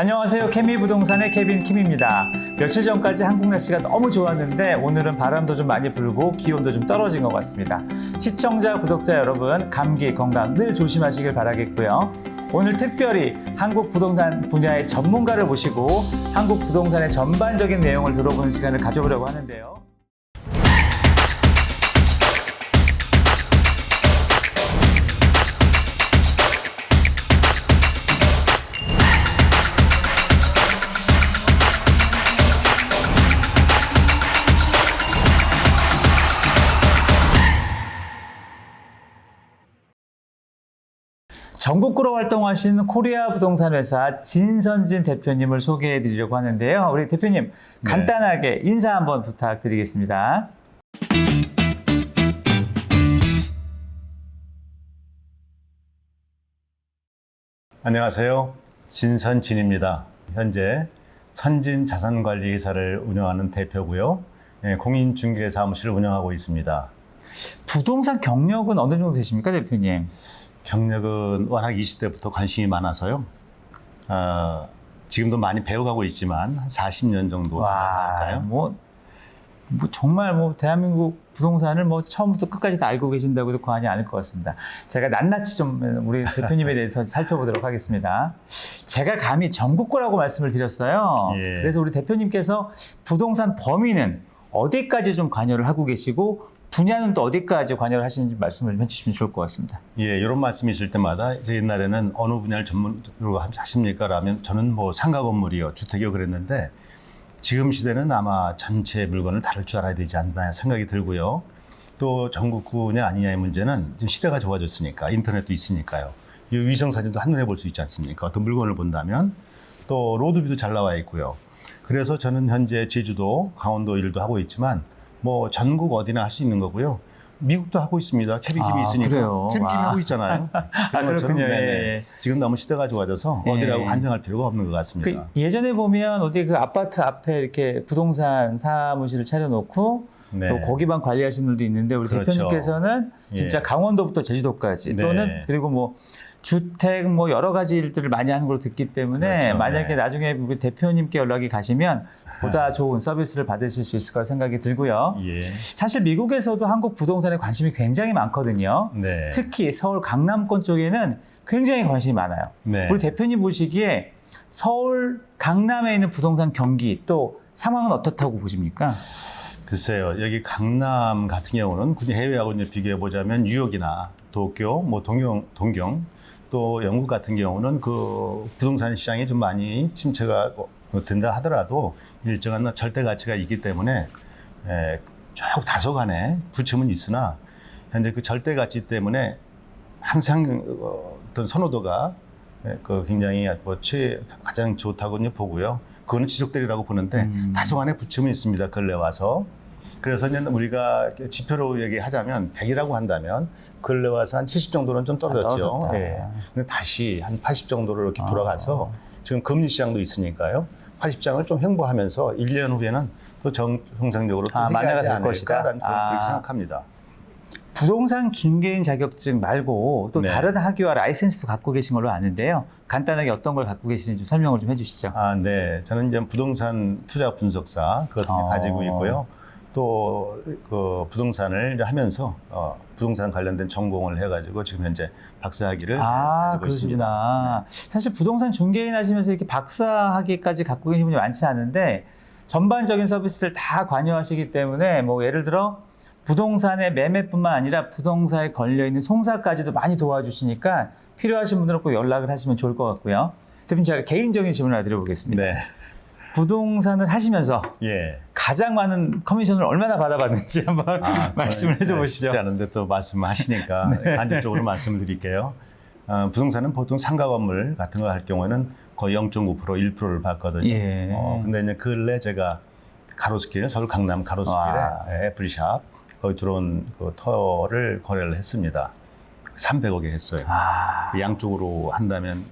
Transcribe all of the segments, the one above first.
안녕하세요. 케미부동산의 케빈 킴입니다. 며칠 전까지 한국 날씨가 너무 좋았는데 오늘은 바람도 좀 많이 불고 기온도 좀 떨어진 것 같습니다. 시청자, 구독자 여러분 감기, 건강 늘 조심하시길 바라겠고요. 오늘 특별히 한국 부동산 분야의 전문가를 모시고 한국 부동산의 전반적인 내용을 들어보는 시간을 가져보려고 하는데요. 전국구로 활동하신 코리아 부동산 회사 진선진 대표님을 소개해 드리려고 하는데요. 우리 대표님 간단하게 인사 한번 부탁드리겠습니다. 안녕하세요. 진선진입니다. 현재 선진자산관리회사를 운영하는 대표고요. 공인중개사무실을 운영하고 있습니다. 부동산 경력은 어느 정도 되십니까, 대표님? 경력은 워낙 20대부터 관심이 많아서요. 지금도 많이 배워가고 있지만 한 40년 정도 할까요? 뭐 정말 대한민국 부동산을 처음부터 끝까지 다 알고 계신다고 해도 과언이 아닐 것 같습니다. 제가 낱낱이 좀 우리 대표님에 대해서 살펴보도록 하겠습니다. 제가 감히 전국구라고 말씀을 드렸어요. 예. 그래서 우리 대표님께서 부동산 범위는 어디까지 좀 관여를 하고 계시고 분야는 또 어디까지 관여를 하시는지 말씀을 좀 해주시면 좋을 것 같습니다. 예, 이런 말씀이 있을 때마다 이제 옛날에는 어느 분야를 전문으로 하십니까? 라면 저는 상가 건물이요, 주택이요 그랬는데 지금 시대는 아마 전체 물건을 다룰 줄 알아야 되지 않나 생각이 들고요. 또 전국구냐 아니냐의 문제는 지금 시대가 좋아졌으니까 인터넷도 있으니까요. 이 위성사진도 한눈에 볼 수 있지 않습니까? 어떤 물건을 본다면 또 로드뷰도 잘 나와 있고요. 그래서 저는 현재 제주도, 강원도 일도 하고 있지만 전국 어디나 할 수 있는 거고요. 미국도 하고 있습니다. 케빈킴이 있으니까. 그래요? 케빈킴이 하고 있잖아요. 그렇군요. 예. 지금 너무 시대가 좋아져서 어디라고 한정할 필요가 없는 것 같습니다. 예전에 보면 어디 그 아파트 앞에 이렇게 부동산 사무실을 차려놓고 또 거기만 관리하시는 분들도 있는데 우리 그렇죠. 대표님께서는 진짜 강원도부터 제주도까지 또는 그리고 주택 여러 가지 일들을 많이 하는 걸로 듣기 때문에 그렇죠. 만약에 나중에 우리 대표님께 연락이 가시면 보다 좋은 서비스를 받으실 수 있을 거라 생각이 들고요. 예. 사실 미국에서도 한국 부동산에 관심이 굉장히 많거든요. 네. 특히 서울 강남권 쪽에는 굉장히 관심이 많아요. 네. 우리 대표님 보시기에 서울 강남에 있는 부동산 경기 또 상황은 어떻다고 보십니까? 글쎄요, 여기 강남 같은 경우는 굳이 해외하고 비교해 보자면 뉴욕이나 도쿄, 동경, 또 영국 같은 경우는 그 부동산 시장이 좀 많이 침체가 된다 하더라도 일정한 절대 가치가 있기 때문에 쭉 다소간에 부침은 있으나 현재 그 절대 가치 때문에 항상 어떤 선호도가 굉장히 가장 좋다고 보고요. 그거는 지속되리라고 보는데 다소간의 부침은 있습니다. 근래 와서. 그래서 이제 우리가 지표로 얘기하자면 100이라고 한다면 근래 와서 한 70 정도는 좀 떨어졌죠. 예. 근데 다시 한 80 정도로 이렇게 돌아가서 지금 금리 시장도 있으니까요. 80장을 좀 횡보하면서 1년 후에는 또 정상적으로 또 만회가 해결하지 될 것이다. 않을까라는 그렇게 생각합니다. 부동산 중개인 자격증 말고 또 네. 다른 학위와 라이센스도 갖고 계신 걸로 아는데요. 간단하게 어떤 걸 갖고 계시는지 좀 설명을 좀 해주시죠. 네. 저는 이제 부동산 투자 분석사 그것을 가지고 있고요. 또 그 부동산을 이제 하면서 부동산 관련된 전공을 해가지고 지금 현재 박사학위를 가지고 있습니다. 그러시구나. 사실 부동산 중개인 하시면서 이렇게 박사학위까지 갖고 계신 분이 많지 않은데 전반적인 서비스를 다 관여하시기 때문에 예를 들어 부동산의 매매뿐만 아니라 부동산에 걸려있는 송사까지도 많이 도와주시니까 필요하신 분들은 꼭 연락을 하시면 좋을 것 같고요. 대표님, 제가 개인적인 질문을 하나 드려보겠습니다. 네. 부동산을 하시면서 가장 많은 커미션을 얼마나 받아봤는지 한번 말씀을 해줘보시죠. 쉽지 않은데 또 말씀하시니까 간접적으로 말씀을 드릴게요. 부동산은 보통 상가 건물 같은 거 할 경우에는 거의 0.5%, 1%를 받거든요. 근데 이제 근래 제가 가로수길, 서울 강남 가로수길에 애플샵 거기 들어온 그 터를 거래를 했습니다. 300억에 했어요. 양쪽으로 한다면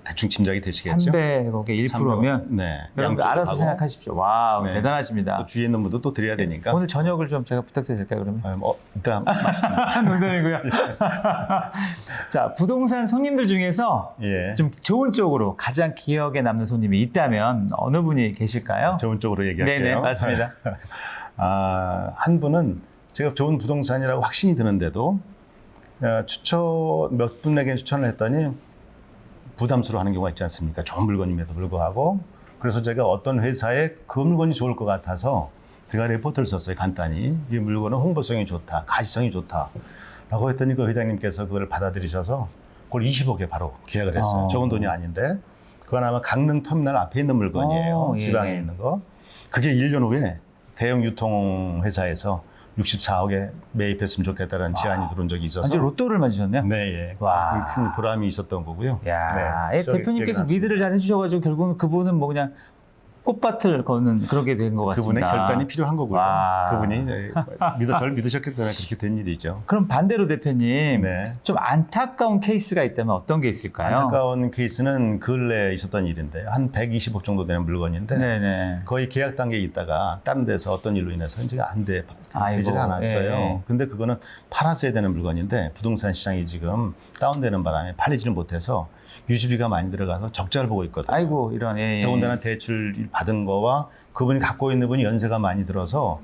대충 짐작이 되시겠죠? 300억에 1%면 네. 여러분 양쪽으로 알아서 하고, 생각하십시오. 와우, 네. 대단하십니다. 또 주위에 있는 분도 또 드려야 되니까. 오늘 저녁을 좀 제가 부탁드려도 될까요, 그러면? 일단 맛있습니다. 농담이고요. 자, 부동산 손님들 중에서 예. 좀 좋은 쪽으로 가장 기억에 남는 손님이 있다면 어느 분이 계실까요? 좋은 쪽으로 얘기할게요. 네네, 맞습니다. 한 분은 제가 좋은 부동산이라고 확신이 드는데도 몇 분에게 추천을 했더니 부담스러워 하는 경우가 있지 않습니까? 좋은 물건임에도 불구하고. 그래서 제가 어떤 회사에 그 물건이 좋을 것 같아서 제가 레포트를 썼어요. 간단히. 이 물건은 홍보성이 좋다, 가시성이 좋다 라고 했더니 그 회장님께서 그걸 받아들이셔서 그걸 20억에 바로 계약을 했어요. 적은 돈이 아닌데 그건 아마 강릉 터미널 앞에 있는 물건이에요. 예. 지방에 있는 거. 그게 1년 후에 대형 유통회사에서 64억에 매입했으면 좋겠다는 제안이 들어온 적이 있어서. 완전 로또를 맞으셨네요. 네, 예. 와. 큰 보람이 있었던 거고요. 야, 네, 대표님께서 기억이 리드를 잘 해주셔가지고 결국은 그분은 뭐 그냥 꽃밭을 거는 그렇게 된 것 그분의 같습니다. 결단이 필요한 거고요. 와. 그분이 절 믿으셨기 때문에 그렇게 된 일이죠. 그럼 반대로 대표님, 네. 좀 안타까운 케이스가 있다면 어떤 게 있을까요? 안타까운 케이스는 근래에 있었던 일인데 한 120억 정도 되는 물건인데 네네. 거의 계약 단계에 있다가 다른 데서 어떤 일로 인해서 이제 되질 않았어요. 예. 근데 그거는 팔았어야 되는 물건인데 부동산 시장이 지금 다운되는 바람에 팔리지를 못해서 유지비가 많이 들어가서 적자를 보고 있거든요. 아이고, 이런, 예. 더군다나 대출 받은 거와 그분이 갖고 있는 분이 연세가 많이 들어서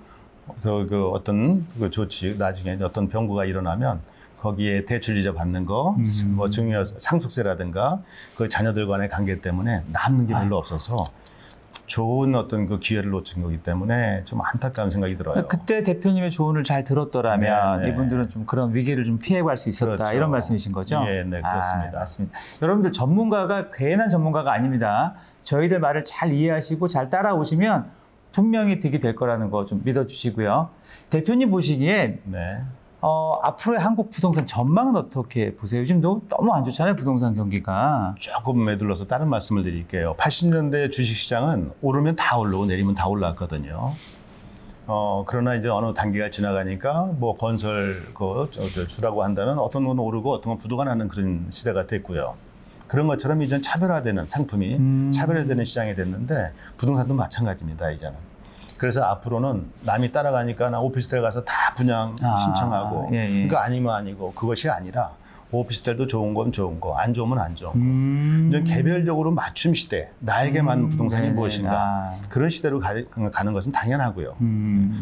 그 어떤 그 조치 나중에 어떤 병구가 일어나면 거기에 대출 이자 받는 거, 뭐 증여 상속세라든가 그 자녀들 간의 관계 때문에 남는 게 별로 없어서 좋은 어떤 그 기회를 놓친 거기 때문에 좀 안타까운 생각이 들어요. 그때 대표님의 조언을 잘 들었더라면 네, 네. 이분들은 좀 그런 위기를 좀 피해갈 수 있었다. 그렇죠. 이런 말씀이신 거죠? 예, 네, 그렇습니다. 맞습니다. 여러분들 전문가가 괜한 전문가가 아닙니다. 저희들 말을 잘 이해하시고 잘 따라오시면 분명히 득이 될 거라는 거 좀 믿어주시고요. 대표님 보시기에 네. 앞으로의 한국 부동산 전망은 어떻게 보세요? 요즘 너무 안 좋잖아요, 부동산 경기가. 조금 매둘러서 다른 말씀을 드릴게요. 80년대 주식시장은 오르면 다 오르고 내리면 다 올랐거든요. 그러나 이제 어느 단계가 지나가니까 뭐 건설 주라고 한다면 어떤 건 오르고 어떤 건 부도가 나는 그런 시대가 됐고요. 그런 것처럼 이제 차별화되는 상품이 차별화되는 시장이 됐는데 부동산도 마찬가지입니다, 이제는. 그래서 앞으로는 남이 따라가니까 나 오피스텔 가서 다 분양 신청하고 예. 그러니까 아니면 아니고 그것이 아니라 오피스텔도 좋은 건 좋은 거, 안 좋으면 안 좋은 거. 이제 개별적으로 맞춤 시대, 나에게 맞는 부동산이 네네. 무엇인가 그런 시대로 가는 것은 당연하고요.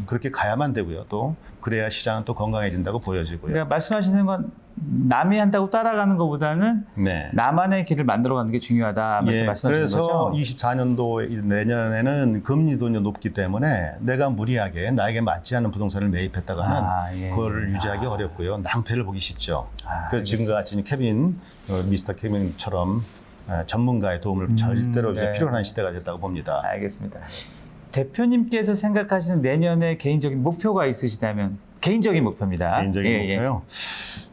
그렇게 가야만 되고요. 또 그래야 시장은 또 건강해진다고 보여지고요. 그러니까 말씀하시는 건 남이 한다고 따라가는 것보다는 네. 나만의 길을 만들어가는 게 중요하다. 이렇게 예, 말씀하시는 그래서 거죠? 24년도 내년에는 금리도 높기 때문에 내가 무리하게 나에게 맞지 않는 부동산을 매입했다가는 예. 그걸 유지하기 어렵고요. 낭패를 보기 쉽죠. 그래서 알겠습니다. 지금과 같이 미스터 케빈처럼 전문가의 도움을 절대로 이제 네. 필요한 시대가 됐다고 봅니다. 알겠습니다. 대표님께서 생각하시는 내년에 개인적인 목표가 있으시다면 개인적인 목표입니다. 개인적인 목표요.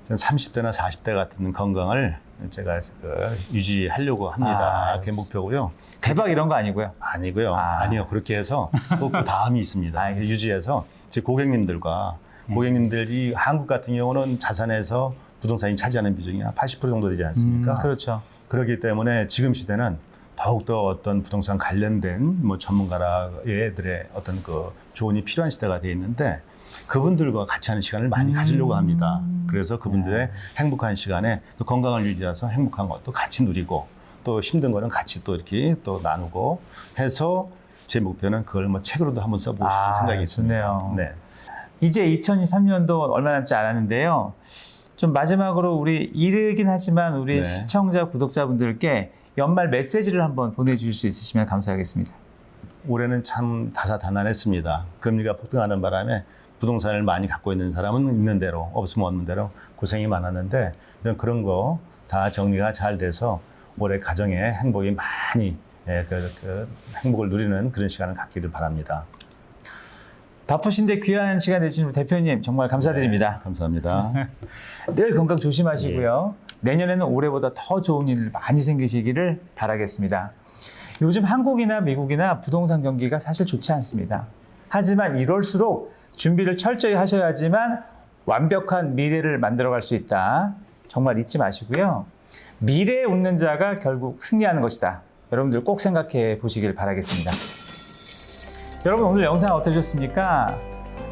30대나 40대 같은 건강을 제가 유지하려고 합니다. 그게 목표고요. 대박 이런 거 아니고요. 아니고요. 아니요. 그렇게 해서 또 그 다음이 있습니다. 알겠습니다. 유지해서 제 고객님들이 한국 같은 경우는 자산에서 부동산이 차지하는 비중이 한 80% 정도 되지 않습니까? 그렇죠. 그렇기 때문에 지금 시대는 더욱더 어떤 부동산 관련된 전문가들의 어떤 그 조언이 필요한 시대가 되어 있는데 그분들과 같이 하는 시간을 많이 가지려고 합니다. 그래서 그분들의 행복한 시간에 또 건강을 유지해서 행복한 것도 같이 누리고 또 힘든 거는 같이 또 이렇게 또 나누고 해서 제 목표는 그걸 책으로도 한번 써보고 싶은 생각이 있습니다. 좋네요. 네. 이제 2023년도 얼마 남지 않았는데요. 좀 마지막으로 우리 이르긴 하지만 우리 네. 시청자, 구독자분들께 연말 메시지를 한번 보내주실 수 있으시면 감사하겠습니다. 올해는 참 다사다난했습니다. 금리가 폭등하는 바람에 부동산을 많이 갖고 있는 사람은 있는 대로 없으면 없는 대로 고생이 많았는데 그런 거 다 정리가 잘 돼서 올해 가정에 행복이 많이 행복을 누리는 그런 시간을 갖기를 바랍니다. 바쁘신데 귀한 시간 내주신 대표님 정말 감사드립니다. 네, 감사합니다. 늘 건강 조심하시고요. 내년에는 올해보다 더 좋은 일 많이 생기시기를 바라겠습니다. 요즘 한국이나 미국이나 부동산 경기가 사실 좋지 않습니다. 하지만 이럴수록 준비를 철저히 하셔야지만 완벽한 미래를 만들어갈 수 있다. 정말 잊지 마시고요. 미래에 웃는 자가 결국 승리하는 것이다. 여러분들 꼭 생각해 보시길 바라겠습니다. 여러분 오늘 영상 어떠셨습니까?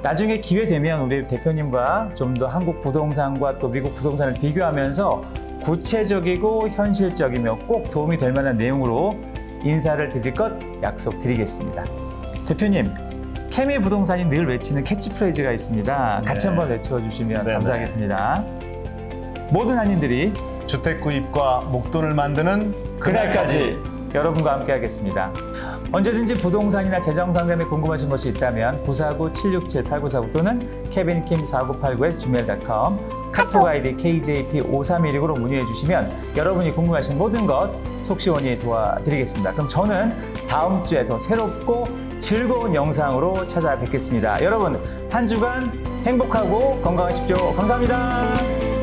나중에 기회 되면 우리 대표님과 좀 더 한국 부동산과 또 미국 부동산을 비교하면서 구체적이고 현실적이며 꼭 도움이 될 만한 내용으로 인사를 드릴 것 약속드리겠습니다. 대표님, 케미 부동산이 늘 외치는 캐치프레이즈가 있습니다. 같이 네. 한번 외쳐주시면 네네. 감사하겠습니다. 모든 한인들이 주택 구입과 목돈을 만드는 그날까지 여러분과 함께 하겠습니다. 언제든지 부동산이나 재정 상담에 궁금하신 것이 있다면 949-767-8949 또는 kevinkim4989@gmail.com 카톡 아이디 KJP5316으로 문의해 주시면 여러분이 궁금하신 모든 것 속시원히 도와드리겠습니다. 그럼 저는 다음 주에 더 새롭고 즐거운 영상으로 찾아뵙겠습니다. 여러분 한 주간 행복하고 건강하십시오. 감사합니다.